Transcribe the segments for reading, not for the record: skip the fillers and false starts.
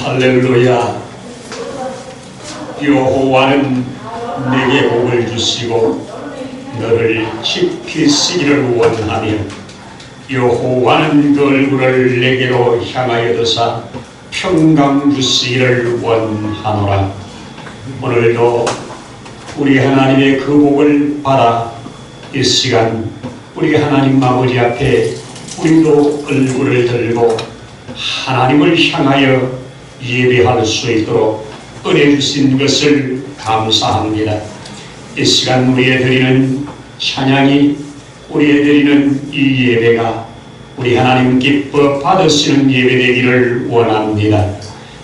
할렐루야. 여호와는 내게 복을 주시고 너를 깊이 쓰기를 원하며 여호와는 그 얼굴을 내게로 향하여 드사 평강 주시기를 원하노라. 오늘도 우리 하나님의 그 복을 받아 이 시간 우리 하나님 아버지 앞에 우리도 얼굴을 들고 하나님을 향하여 예배할 수 있도록 은혜 주신 것을 감사합니다. 이 시간 우리에 드리는 찬양이, 우리에 드리는 이 예배가 우리 하나님 기뻐 받으시는 예배 되기를 원합니다.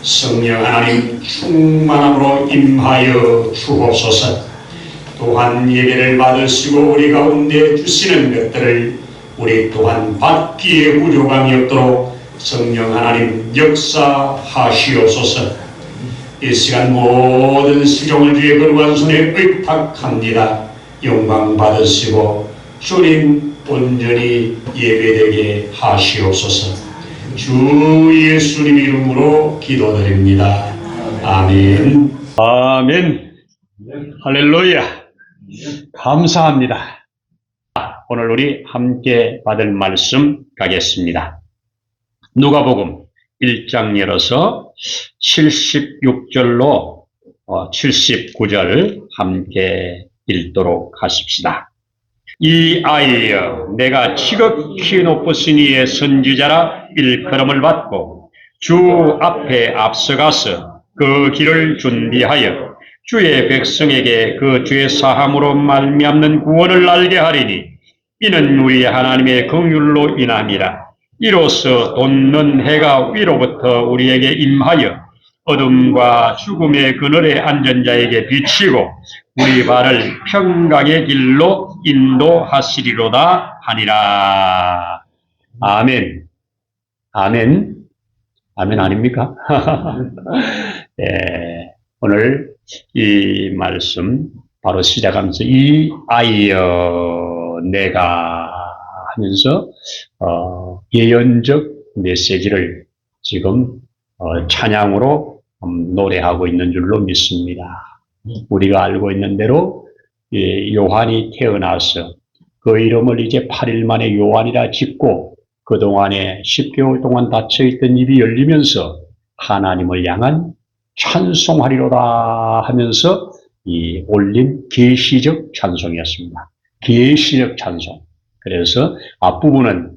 성령 하나님 충만함으로 임하여 주옵소서. 또한 예배를 받으시고 우리 가운데 주시는 것들을 우리 또한 받기에 부족함이 없도록 성령 하나님 역사하시옵소서. 이 시간 모든 시종을 주의 거룩한 손에 의탁합니다. 영광 받으시고 주님 온전히 예배되게 하시옵소서. 주 예수님 이름으로 기도드립니다. 아멘. 아멘. 할렐루야. 감사합니다. 오늘 우리 함께 받을 말씀 가겠습니다. 누가복음 1장 열어서 76절로 79절 함께 읽도록 하십시다. 이 아이여, 내가 지극히 높으신 이의 선지자라 일컬음을 받고 주 앞에 앞서가서 그 길을 준비하여 주의 백성에게 그 죄 사함으로 말미암는 구원을 알게 하리니 이는 우리 하나님의 긍휼로 인함이라. 이로써 돋는 해가 위로부터 우리에게 임하여 어둠과 죽음의 그늘에 앉은 자에게 비치고 우리 발을 평강의 길로 인도하시리로다 하니라. 아멘. 아멘. 아멘 아닙니까? 네, 오늘 이 말씀 바로 시작하면서 이 아이여 내가 하면서 예언적 메시지를 지금 찬양으로 노래하고 있는 줄로 믿습니다. 우리가 알고 있는 대로 요한이 태어나서 그 이름을 이제 8일 만에 요한이라 짓고 그동안에 10개월 동안 닫혀있던 입이 열리면서 하나님을 향한 찬송하리로다 하면서 올린 계시적 찬송이었습니다. 계시적 찬송. 그래서 앞부분은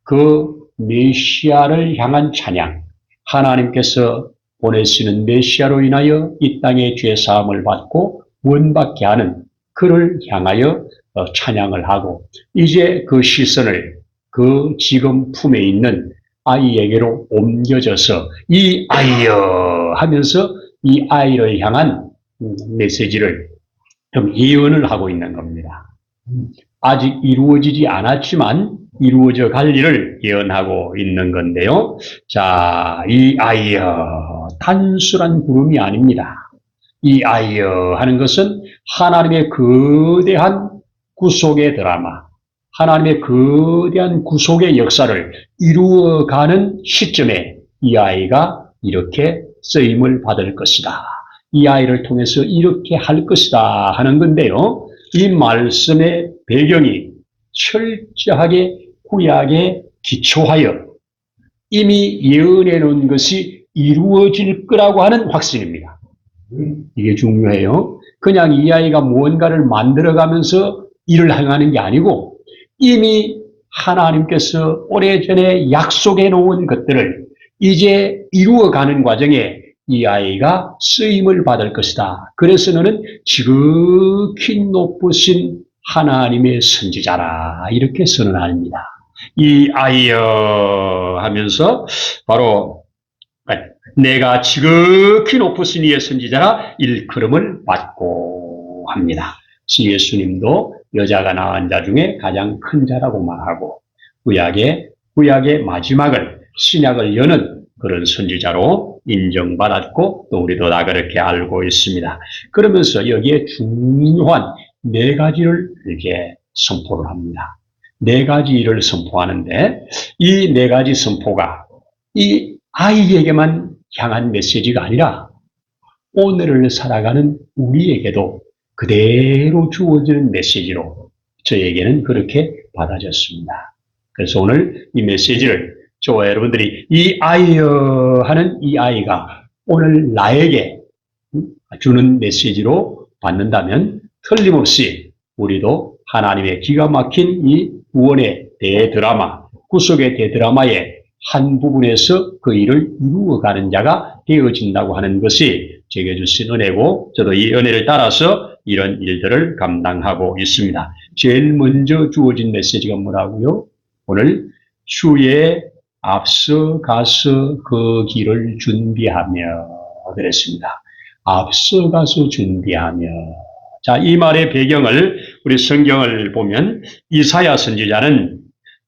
그 메시아를 향한 찬양, 하나님께서 보내시는 메시아로 인하여 이 땅의 죄사함을 받고 구원받게 하는 그를 향하여 찬양을 하고 이제 그 시선을 그 지금 품에 있는 아이에게로 옮겨져서 이 아이여 하면서 이 아이를 향한 메시지를 좀 예언을 하고 있는 겁니다. 아직 이루어지지 않았지만 이루어져 갈 일을 예언하고 있는 건데요. 자, 이 아이여 단순한 부름이 아닙니다. 이 아이여 하는 것은 하나님의 거대한 구속의 드라마, 하나님의 거대한 구속의 역사를 이루어가는 시점에 이 아이가 이렇게 쓰임을 받을 것이다. 이 아이를 통해서 이렇게 할 것이다 하는 건데요. 이 말씀의 배경이 철저하게 구약에 기초하여 이미 예언해 놓은 것이 이루어질 거라고 하는 확신입니다. 이게 중요해요. 그냥 이 아이가 무언가를 만들어가면서 일을 행하는 게 아니고 이미 하나님께서 오래전에 약속해 놓은 것들을 이제 이루어가는 과정에 이 아이가 쓰임을 받을 것이다. 그래서 너는 지극히 높으신 하나님의 선지자라 이렇게 선언합니다. 이 아이여 하면서 바로 내가 지극히 높으신 이의 선지자라 일컬음을 받고 합니다. 예수님도 여자가 낳은 자 중에 가장 큰 자라고 말하고 구약의 마지막을 신약을 여는 그런 선지자로 인정받았고 또 우리도 다 그렇게 알고 있습니다. 그러면서 여기에 중요한 네 가지를 이렇게 선포를 합니다. 네 가지 일을 선포하는데 이 네 가지 선포가 이 아이에게만 향한 메시지가 아니라 오늘을 살아가는 우리에게도 그대로 주어지는 메시지로 저에게는 그렇게 받아졌습니다. 그래서 오늘 이 메시지를 저와 여러분들이 이 아이여 하는 이 아이가 오늘 나에게 주는 메시지로 받는다면 틀림없이 우리도 하나님의 기가 막힌 이 구원의 대드라마, 구속의 대드라마의 한 부분에서 그 일을 이루어가는 자가 되어진다고 하는 것이 제게 주신 은혜고, 저도 이 은혜를 따라서 이런 일들을 감당하고 있습니다. 제일 먼저 주어진 메시지가 뭐라고요? 오늘 주에 앞서 가서 그 길을 준비하며 그랬습니다. 앞서 가서 준비하며. 자, 이 말의 배경을 우리 성경을 보면 이사야 선지자는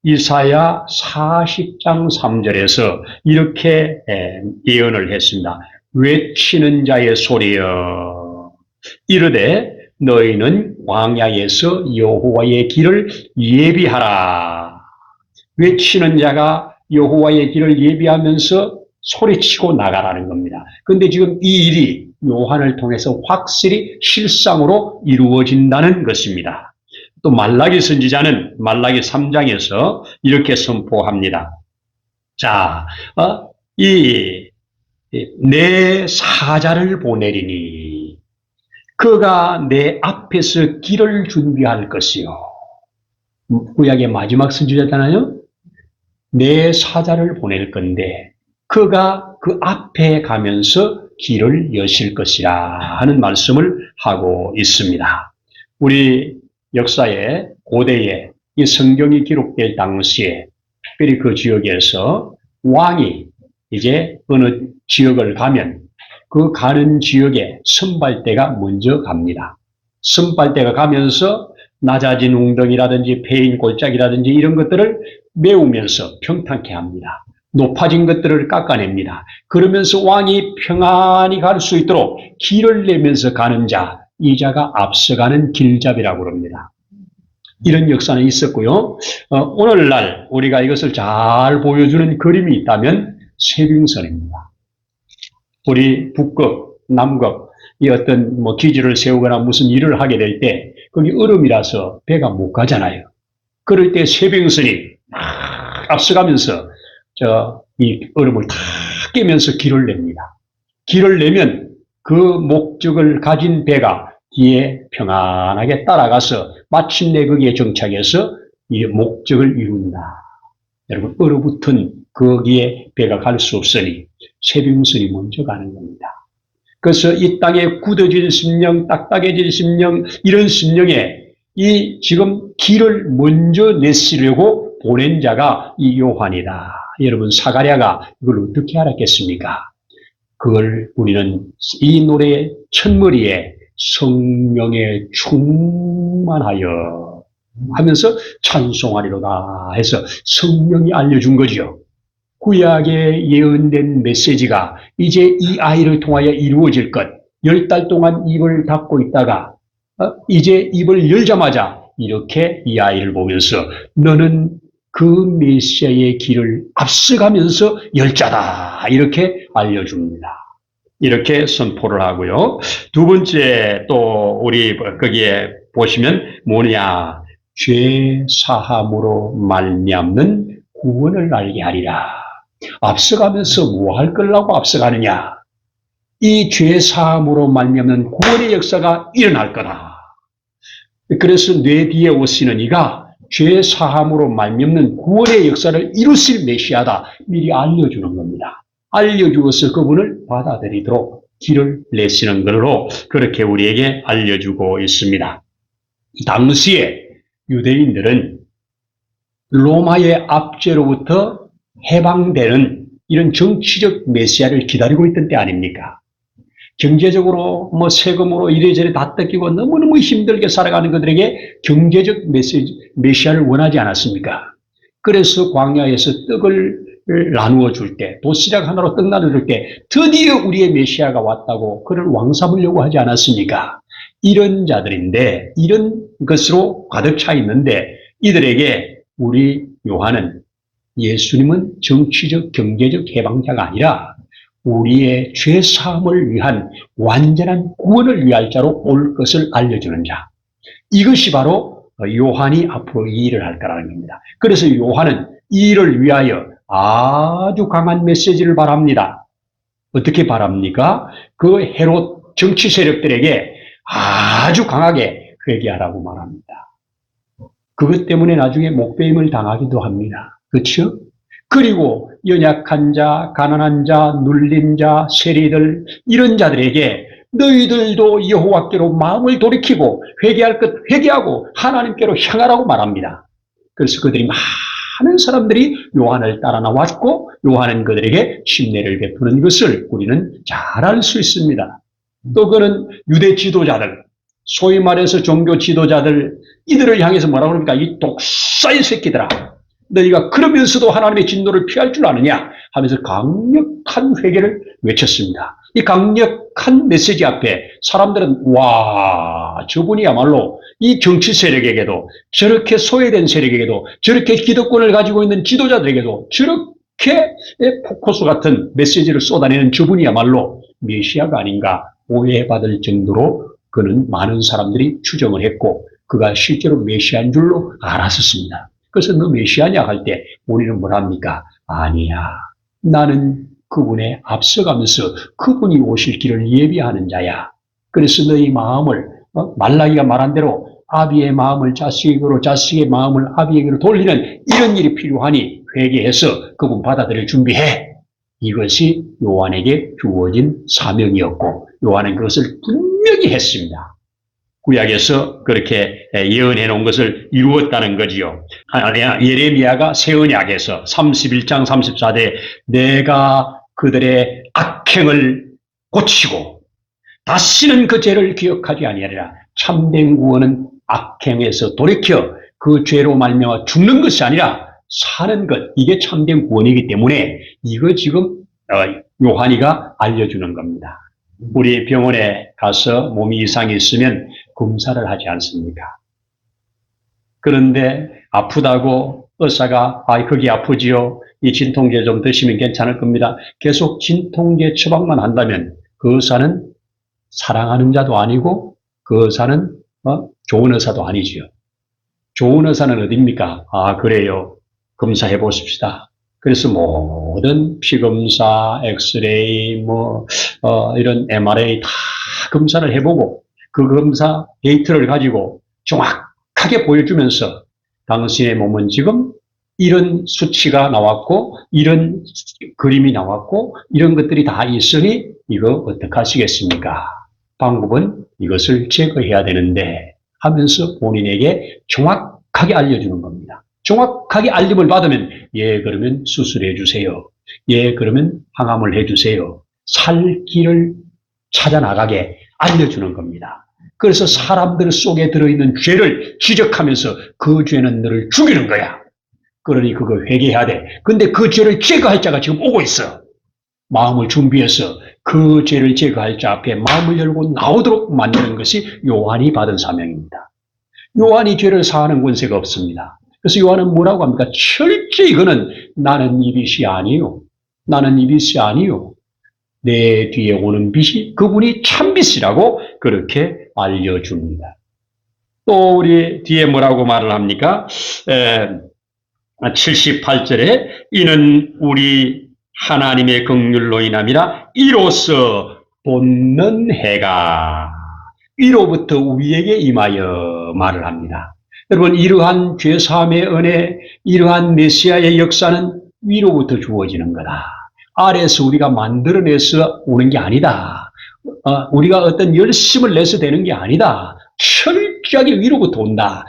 이사야 40장 3절에서 이렇게 예언을 했습니다. 외치는 자의 소리여 이르되 너희는 광야에서 여호와의 길을 예비하라. 외치는 자가 여호와의 길을 예비하면서 소리치고 나가라는 겁니다. 그런데 지금 이 일이 요한을 통해서 확실히 실상으로 이루어진다는 것입니다. 또 말라기 선지자는 말라기 3장에서 이렇게 선포합니다. 자, 내 사자를 보내리니 그가 내 앞에서 길을 준비할 것이요. 구약의 마지막 선지자잖아요. 내 사자를 보낼 건데 그가 그 앞에 가면서 길을 여실 것이라 하는 말씀을 하고 있습니다. 우리 역사에 고대에 이 성경이 기록될 당시에 특별히 그 지역에서 왕이 이제 어느 지역을 가면 그 가는 지역에 선발대가 먼저 갑니다. 선발대가 가면서 낮아진 웅덩이라든지 패인 골짜기라든지 이런 것들을 메우면서 평탄케 합니다. 높아진 것들을 깎아냅니다. 그러면서 왕이 평안히 갈 수 있도록 길을 내면서 가는 자, 이 자가 앞서가는 길잡이라고 합니다. 이런 역사는 있었고요. 오늘날 우리가 이것을 잘 보여주는 그림이 있다면 쇠빙선입니다. 우리 북극, 남극, 이 어떤 기지를 세우거나 무슨 일을 하게 될 때 거기 얼음이라서 배가 못 가잖아요. 그럴 때 쇠빙선이 앞서가면서 이 얼음을 다 깨면서 길을 냅니다. 길을 내면 그 목적을 가진 배가 뒤에 평안하게 따라가서 마침내 거기에 정착해서 이 목적을 이룬다. 여러분, 얼어붙은 거기에 배가 갈 수 없으니 쇠빙선이 먼저 가는 겁니다. 그래서 이 땅에 굳어질 심령, 딱딱해질 심령, 이런 심령에 이 지금 길을 먼저 내시려고 보낸 자가 이 요한이다. 여러분, 사가랴가 이걸 어떻게 알았겠습니까? 그걸 우리는 이 노래의 첫머리에 성령에 충만하여 하면서 찬송하리로다 해서 성령이 알려준 거죠. 구약에 예언된 메시지가 이제 이 아이를 통하여 이루어질 것. 10달 동안 입을 닫고 있다가 이제 입을 열자마자 이렇게 이 아이를 보면서 너는 그 메시아의 길을 앞서가면서 열 자다. 이렇게 알려줍니다. 이렇게 선포를 하고요. 두 번째 또 우리 거기에 보시면 뭐냐. 죄 사함으로 말미암는 구원을 알게 하리라. 앞서가면서 뭐 할 거라고 앞서가느냐. 이 죄 사함으로 말미암는 구원의 역사가 일어날 거다. 그래서 내 뒤에 오시는 이가 죄 사함으로 말미암는 구원의 역사를 이루실 메시아다. 미리 알려주는 겁니다. 알려주어서 그분을 받아들이도록 길을 내시는 걸로 그렇게 우리에게 알려주고 있습니다. 당시에 유대인들은 로마의 압제로부터 해방되는 이런 정치적 메시아를 기다리고 있던 때 아닙니까? 경제적으로 세금으로 이래저래 다 뜯기고 너무너무 힘들게 살아가는 그들에게 경제적 메시아를 원하지 않았습니까? 그래서 광야에서 떡을 나누어 줄 때, 도시락 하나로 떡 나눠줄 때 드디어 우리의 메시아가 왔다고 그를 왕 삼으려고 하지 않았습니까? 이런 자들인데, 이런 것으로 가득 차 있는데 이들에게 우리 요한은 예수님은 정치적, 경제적 해방자가 아니라 우리의 죄사함을 위한 완전한 구원을 위할 자로 올 것을 알려주는 자. 이것이 바로 요한이 앞으로 이 일을 할 거라는 겁니다. 그래서 요한은 이 일을 위하여 아주 강한 메시지를 바랍니다. 어떻게 바랍니까? 그 헤롯 정치 세력들에게 아주 강하게 회개하라고 말합니다. 그것 때문에 나중에 목배임을 당하기도 합니다. 그렇죠? 그리고 연약한 자, 가난한 자, 눌린 자, 세리들 이런 자들에게 너희들도 여호와께로 마음을 돌이키고 회개할 것 회개하고 하나님께로 향하라고 말합니다. 그래서 그들이 많은 사람들이 요한을 따라 나왔고 요한은 그들에게 침례를 베푸는 것을 우리는 잘 알 수 있습니다. 또 그는 유대 지도자들, 소위 말해서 종교 지도자들 이들을 향해서 뭐라고 그럽니까? 이 독사의 새끼들아, 너희가 그러면서도 하나님의 진노를 피할 줄 아느냐 하면서 강력한 회개를 외쳤습니다. 이 강력한 메시지 앞에 사람들은 와, 저분이야말로 이 정치 세력에게도 저렇게 소외된 세력에게도 저렇게 기득권을 가지고 있는 지도자들에게도 저렇게 포커스 같은 메시지를 쏟아내는 저분이야말로 메시아가 아닌가 오해받을 정도로 그는 많은 사람들이 추정을 했고 그가 실제로 메시아인 줄로 알았었습니다. 그래서 너 메시아냐 할 때 우리는 뭐랍니까? 아니야. 나는 그분에 앞서가면서 그분이 오실 길을 예비하는 자야. 그래서 너희 마음을 말라기가 말한 대로 아비의 마음을 자식에게로 자식의 마음을 아비에게로 돌리는 이런 일이 필요하니 회개해서 그분 받아들일 준비해. 이것이 요한에게 주어진 사명이었고 요한은 그것을 분명히 했습니다. 구약에서 그렇게 예언해 놓은 것을 이루었다는 거지요. 예레미야가 새 언약에서 31장 34대 내가 그들의 악행을 고치고 다시는 그 죄를 기억하지 아니하리라. 참된 구원은 악행에서 돌이켜 그 죄로 말미암아 죽는 것이 아니라 사는 것, 이게 참된 구원이기 때문에 이거 지금 요한이가 알려주는 겁니다. 우리 병원에 가서 몸이 이상이 있으면 검사를 하지 않습니까? 그런데 아프다고 의사가 거기 아프지요? 이 진통제 좀 드시면 괜찮을 겁니다. 계속 진통제 처방만 한다면 그 의사는 사랑하는 자도 아니고 그 의사는 좋은 의사도 아니지요. 좋은 의사는 어디입니까? 그래요. 검사해 보십시다. 그래서 모든 피검사, 엑스레이, 이런 MRI 다 검사를 해보고 그 검사 데이터를 가지고 정확하게 보여주면서 당신의 몸은 지금 이런 수치가 나왔고 이런 그림이 나왔고 이런 것들이 다 있으니 이거 어떻게 하시겠습니까? 방법은 이것을 제거해야 되는데 하면서 본인에게 정확하게 알려주는 겁니다. 정확하게 알림을 받으면 예 그러면 수술해 주세요. 예 그러면 항암을 해 주세요. 살 길을 찾아 나가게 알려주는 겁니다. 그래서 사람들 속에 들어있는 죄를 지적하면서 그 죄는 너를 죽이는 거야. 그러니 그거 회개해야 돼. 근데 그 죄를 제거할 자가 지금 오고 있어. 마음을 준비해서 그 죄를 제거할 자 앞에 마음을 열고 나오도록 만드는 것이 요한이 받은 사명입니다. 요한이 죄를 사하는 권세가 없습니다. 그래서 요한은 뭐라고 합니까? 철저히 이거는 나는 이 빛이 아니요. 나는 이 빛이 아니요. 내 뒤에 오는 빛이 그분이 참빛이라고 그렇게 알려줍니다. 또 우리 뒤에 뭐라고 말을 합니까? 78절에 이는 우리 하나님의 긍휼로 인함이라 이로써 돋는 해가 위로부터 우리에게 임하여 말을 합니다. 여러분 이러한 죄사함의 은혜, 이러한 메시아의 역사는 위로부터 주어지는 거다. 아래에서 우리가 만들어내서 오는 게 아니다. 우리가 어떤 열심을 내서 되는 게 아니다. 철저하게 위로부터 온다.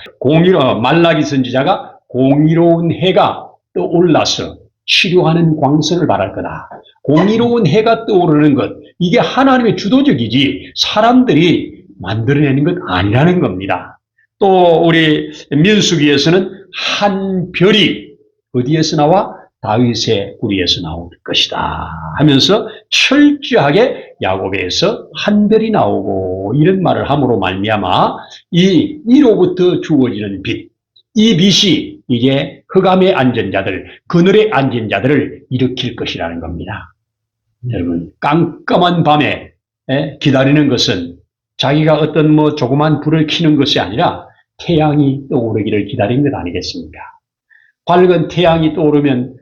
말라기 선지자가 공의로운 해가 떠올라서 치료하는 광선을 발할 거다. 공의로운 해가 떠오르는 것, 이게 하나님의 주도적이지 사람들이 만들어내는 것 아니라는 겁니다. 또 우리 민수기에서는 한 별이 어디에서 나와? 다윗의 뿌리에서 나올 것이다 하면서 철저하게 야곱에서 한 별이 나오고 이런 말을 함으로 말미암아 이로부터 주어지는 빛, 이 빛이 이제 흑암에 앉은 자들, 그늘에 앉은 자들을 일으킬 것이라는 겁니다. 여러분, 깜깜한 밤에 기다리는 것은 자기가 어떤 조그만 불을 켜는 것이 아니라 태양이 떠오르기를 기다린 것 아니겠습니까? 밝은 태양이 떠오르면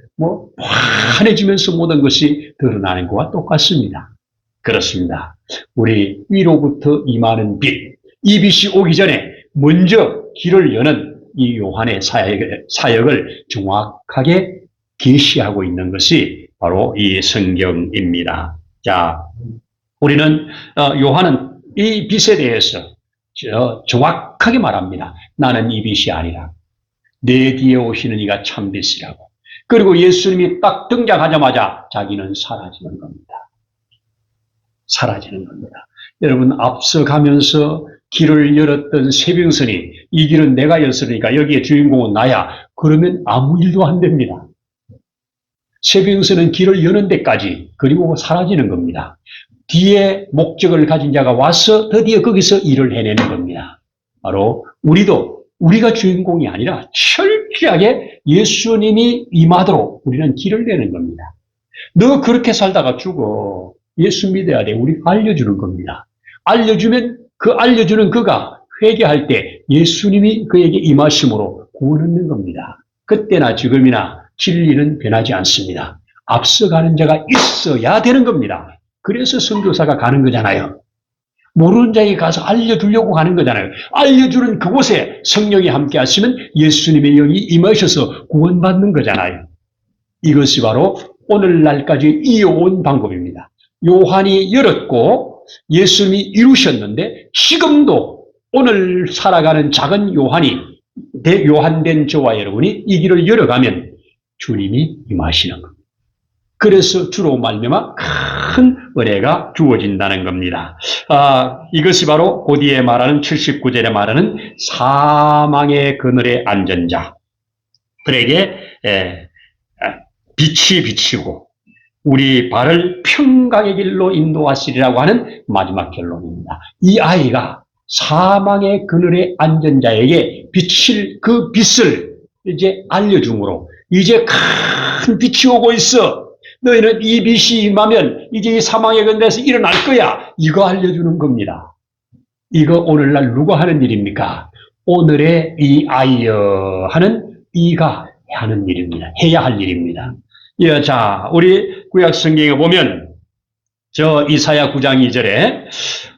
환해지면서 모든 것이 드러나는 것과 똑같습니다. 그렇습니다. 우리 위로부터 임하는 빛, 이 빛이 오기 전에 먼저 길을 여는 이 요한의 사역을 정확하게 계시하고 있는 것이 바로 이 성경입니다. 자, 우리는 요한은 이 빛에 대해서 정확하게 말합니다. 나는 이 빛이 아니라 내 뒤에 오시는 이가 참 빛이라고. 그리고 예수님이 딱 등장하자마자 자기는 사라지는 겁니다. 사라지는 겁니다. 여러분, 앞서가면서 길을 열었던 세병선이 이 길은 내가 열었으니까 여기에 주인공은 나야. 그러면 아무 일도 안 됩니다. 세병선은 길을 여는 데까지 그리고 사라지는 겁니다. 뒤에 목적을 가진 자가 와서 드디어 거기서 일을 해내는 겁니다. 바로 우리가 주인공이 아니라 철저하게 예수님이 임하도록 우리는 길을 내는 겁니다. 너 그렇게 살다가 죽어. 예수 믿어야 돼. 우리가 알려주는 겁니다. 알려주면 알려주는 그가 회개할 때 예수님이 그에게 임하심으로 구원 얻는 겁니다. 그때나 지금이나 진리는 변하지 않습니다. 앞서가는 자가 있어야 되는 겁니다. 그래서 선교사가 가는 거잖아요. 모르는 자에게 가서 알려주려고 가는 거잖아요. 알려주는 그곳에 성령이 함께 하시면 예수님의 영이 임하셔서 구원받는 거잖아요. 이것이 바로 오늘날까지 이어온 방법입니다. 요한이 열었고 예수님이 이루셨는데 지금도 오늘 살아가는 작은 요한된 저와 여러분이 이 길을 열어가면 주님이 임하시는 겁니다. 그래서 주로 말미암아 큰 은혜가 주어진다는 겁니다. 이것이 바로 곧이에 말하는 79절에 말하는 사망의 그늘에 앉은 자들에게 빛이 비치고 우리 발을 평강의 길로 인도하시리라고 하는 마지막 결론입니다. 이 아이가 사망의 그늘에 앉은 자에게 비칠 그 빛을 이제 알려줌으로 이제 큰 빛이 오고 있어. 너희는 이 빛이 임하면 이제 이 사망의 그늘에서 일어날 거야. 이거 알려주는 겁니다. 이거 오늘날 누가 하는 일입니까? 오늘의 이 아이여 하는 이가 하는 일입니다. 해야 할 일입니다. 자, 우리 구약 성경에 보면 저 이사야 9장 2절에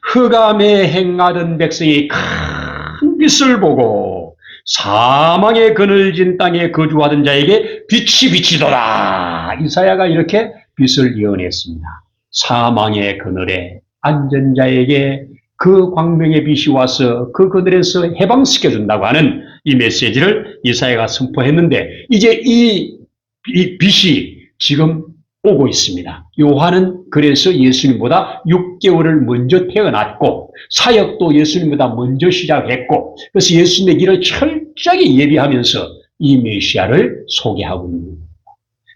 흑암에 행하던 백성이 큰 빛을 보고 사망의 그늘진 땅에 거주하던 자에게 빛이 비치더라. 이사야가 이렇게 빛을 예언했습니다. 사망의 그늘에 앉은 자에게 그 광명의 빛이 와서 그 그늘에서 해방시켜준다고 하는 이 메시지를 이사야가 선포했는데 이제 이 빛이 지금 오고 있습니다. 요한은 그래서 예수님보다 6개월을 먼저 태어났고 사역도 예수님보다 먼저 시작했고 그래서 예수님의 길을 철저하게 예비하면서 이 메시아를 소개하고 있는 겁니다.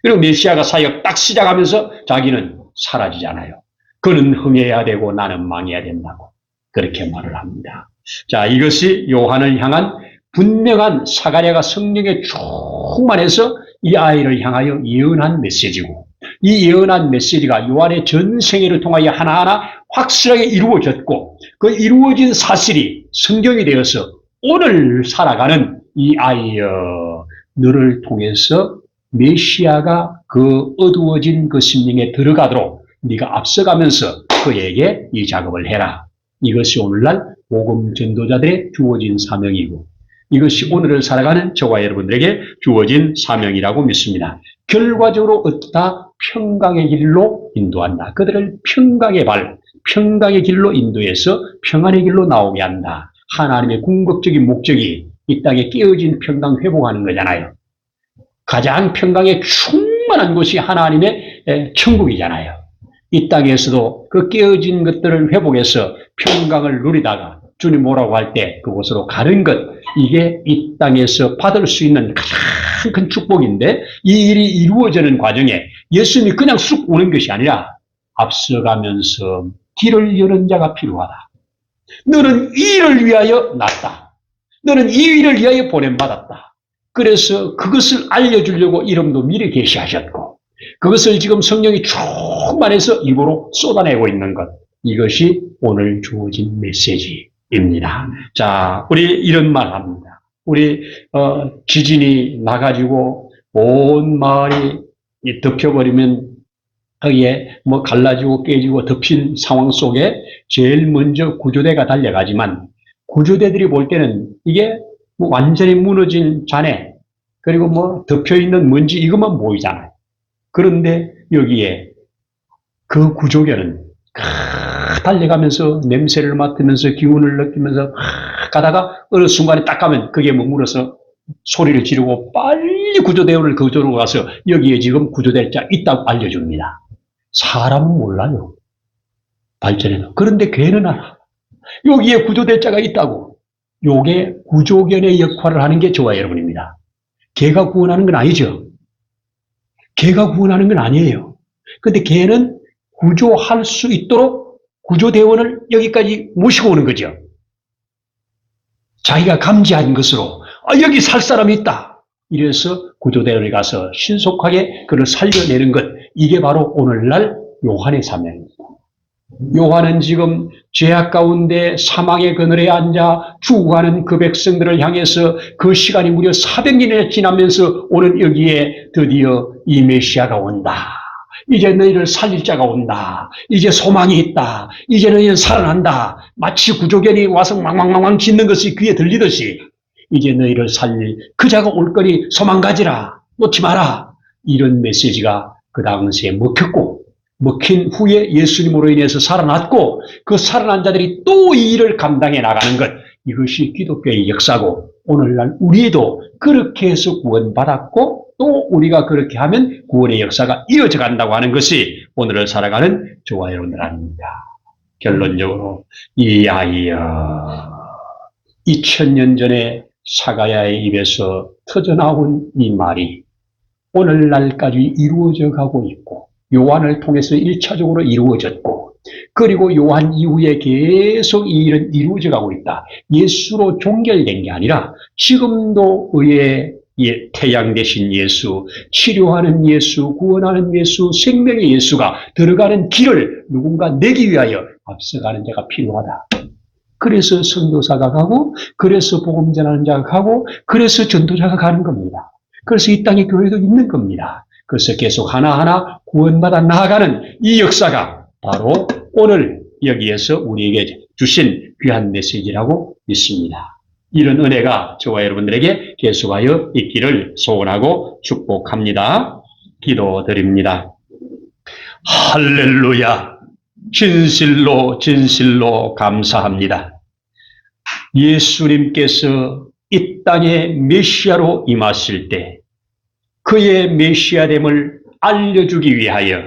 그리고 메시아가 사역 딱 시작하면서 자기는 사라지잖아요. 그는 흥해야 되고 나는 망해야 된다고 그렇게 말을 합니다. 자, 이것이 요한을 향한 분명한 사가랴가 성령에 충만해서 이 아이를 향하여 예언한 메시지고 이 예언한 메시지가 요한의 전생애를 통하여 하나하나 확실하게 이루어졌고 그 이루어진 사실이 성경이 되어서 오늘 살아가는 이 아이여 너를 통해서 메시아가 그 어두워진 그 심령에 들어가도록 네가 앞서가면서 그에게 이 작업을 해라. 이것이 오늘날 복음 전도자들의 주어진 사명이고 이것이 오늘을 살아가는 저와 여러분들에게 주어진 사명이라고 믿습니다. 결과적으로 어떠다? 평강의 길로 인도한다. 그들을 평강의 길로 인도해서 평안의 길로 나오게 한다. 하나님의 궁극적인 목적이 이 땅에 깨어진 평강 회복하는 거잖아요. 가장 평강에 충만한 곳이 하나님의 천국이잖아요. 이 땅에서도 그 깨어진 것들을 회복해서 평강을 누리다가 주님 오라고 할 때 그곳으로 가는 것, 이게 이 땅에서 받을 수 있는 가장 큰 축복인데 이 일이 이루어지는 과정에 예수님이 그냥 쑥 오는 것이 아니라 앞서가면서 길을 여는 자가 필요하다. 너는 이 일을 위하여 났다. 너는 이 일을 위하여 보냄받았다. 그래서 그것을 알려주려고 이름도 미리 계시하셨고 그것을 지금 성령이 충만해서 입으로 쏟아내고 있는 것. 이것이 오늘 주어진 메시지입니다. 자, 우리 이런 말 합니다. 우리 지진이 나가지고 온 마을이 덮여버리면 거기에 뭐 갈라지고 깨지고 덮인 상황 속에 제일 먼저 구조대가 달려가지만 구조대들이 볼 때는 이게 뭐 완전히 무너진 잔해 그리고 뭐 덮여있는 먼지 이것만 보이잖아요. 그런데 여기에 그 구조견은 달려가면서 냄새를 맡으면서 기운을 느끼면서 가다가 어느 순간에 딱 가면 그게 머물어서 소리를 지르고 빨리 구조대원을 그쪽으로 가서 여기에 지금 구조대자 있다고 알려줍니다. 사람은 몰라요. 발전에는. 그런데 걔는 알아. 여기에 구조대자가 있다고. 요게 구조견의 역할을 하는 게 저와 여러분입니다. 걔가 구원하는 건 아니죠. 걔가 구원하는 건 아니에요. 근데 걔는 구조할 수 있도록 구조대원을 여기까지 모시고 오는 거죠. 자기가 감지한 것으로 여기 살 사람이 있다. 이래서 구조대원을 가서 신속하게 그를 살려내는 것. 이게 바로 오늘날 요한의 사명입니다. 요한은 지금 죄악 가운데 사망의 그늘에 앉아 죽어가는 그 백성들을 향해서 그 시간이 무려 400년이나 지나면서 오늘 여기에 드디어 이 메시아가 온다. 이제 너희를 살릴 자가 온다. 이제 소망이 있다. 이제 너희는 살아난다. 마치 구조견이 와서 망망망망 짖는 것이 귀에 들리듯이 이제 너희를 살릴 그 자가 올 거니 소망 가지라. 놓지 마라. 이런 메시지가 그 당시에 먹혔고 먹힌 후에 예수님으로 인해서 살아났고 그 살아난 자들이 또 이 일을 감당해 나가는 것. 이것이 기독교의 역사고 오늘날 우리도 그렇게 해서 구원받았고 또 우리가 그렇게 하면 구원의 역사가 이어져 간다고 하는 것이 오늘을 살아가는 저와 여러분들 아닙니다. 결론적으로 이하여 2000년 전에 사가야의 입에서 터져나온 이 말이 오늘날까지 이루어져 가고 있고 요한을 통해서 1차적으로 이루어졌고 그리고 요한 이후에 계속 이 일은 이루어져 가고 있다. 예수로 종결된 게 아니라 지금도 의의 태양 되신 예수, 치료하는 예수, 구원하는 예수, 생명의 예수가 들어가는 길을 누군가 내기 위하여 앞서가는 자가 필요하다. 그래서 선교사가 가고 그래서 복음 전하는 자가 가고 그래서 전도자가 가는 겁니다. 그래서 이 땅에 교회도 있는 겁니다. 그래서 계속 하나하나 구원받아 나아가는 이 역사가 바로 오늘 여기에서 우리에게 주신 귀한 메시지라고 믿습니다. 이런 은혜가 저와 여러분들에게 계속하여 있기를 소원하고 축복합니다. 기도드립니다. 할렐루야. 진실로 진실로 감사합니다. 예수님께서 이 땅에 메시아로 임하실 때 그의 메시아됨을 알려주기 위하여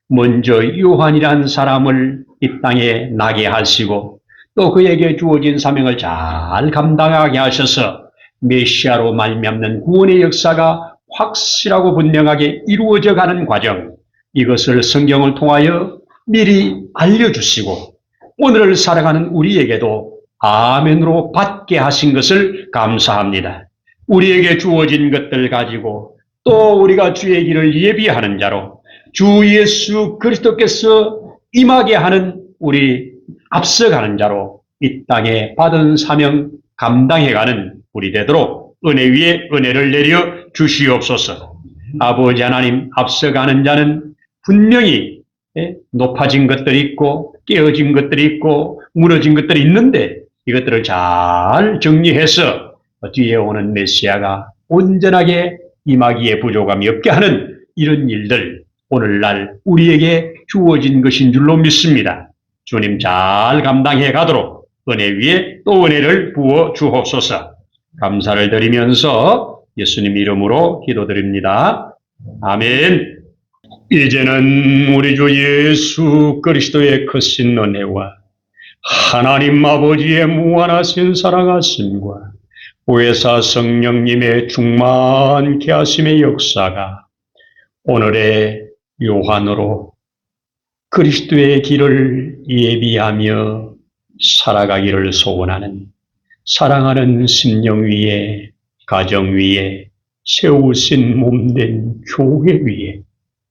먼저 요한이란 사람을 이 땅에 나게 하시고 또 그에게 주어진 사명을 잘 감당하게 하셔서 메시아로 말미암는 구원의 역사가 확실하고 분명하게 이루어져 가는 과정, 이것을 성경을 통하여 미리 알려주시고 오늘을 살아가는 우리에게도 아멘으로 받게 하신 것을 감사합니다. 우리에게 주어진 것들 가지고 또 우리가 주의 길을 예비하는 자로 주 예수 그리스도께서 임하게 하는 우리 앞서가는 자로 이 땅에 받은 사명 감당해가는 우리 되도록 은혜 위에 은혜를 내려 주시옵소서. 아버지 하나님, 앞서가는 자는 분명히 높아진 것들이 있고 깨어진 것들이 있고 무너진 것들이 있는데 이것들을 잘 정리해서 뒤에 오는 메시아가 온전하게 임하기에 부족함이 없게 하는 이런 일들 오늘날 우리에게 주어진 것인 줄로 믿습니다. 주님 잘 감당해 가도록 은혜 위에 또 은혜를 부어 주옵소서. 감사를 드리면서 예수님 이름으로 기도드립니다. 아멘. 이제는 우리 주 예수 그리스도의 크신 은혜와 하나님 아버지의 무한하신 사랑하심과 보혜사 성령님의 충만케 하심의 역사가 오늘의 요한으로 그리스도의 길을 예비하며 살아가기를 소원하는 사랑하는 심령 위에 가정 위에 세우신 몸된 교회 위에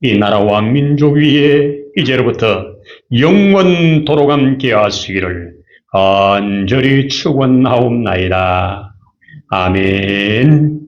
이 나라와 민족 위에 이제로부터 영원토록 함께 하시기를 간절히 축원하옵나이다. 아멘.